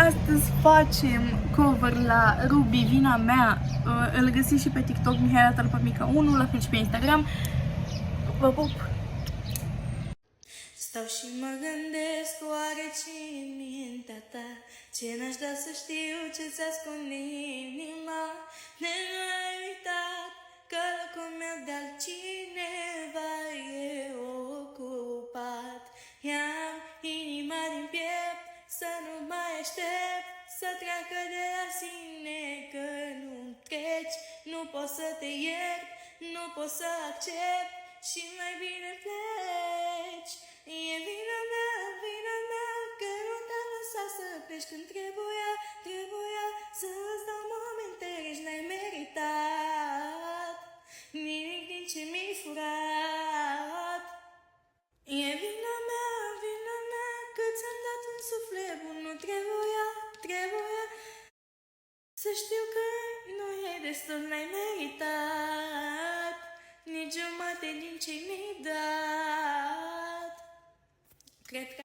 Astăzi facem cover la Ruby, Vina Mea. Îl găsiți și pe TikTok, Mihaela Tălpămică 1, la fel și pe Instagram. Vă pup! Stau și mă gândesc, oare ce-i în mintea ta? Ce n-aș da să știu ce-ți ascunde inima? De n-ai uitat că locul meu de altcineva e ocupat. Ia-mi inima din piept, să nu mai aștept să treacă de la sine, că nu treci, nu pot să te iert, nu pot să accept și mai bine pleci. E vina mea, că nu te-am lăsat să pleci când trebuia să-ți dau momente reci, n-ai meritat nimic din ce mi-ai furat. E vina mea, că ți-am dat un suflet bun, nu trebuia să știu că nu e destul, n-ai meritat nici jumate din ce mi-ai dat. Cred că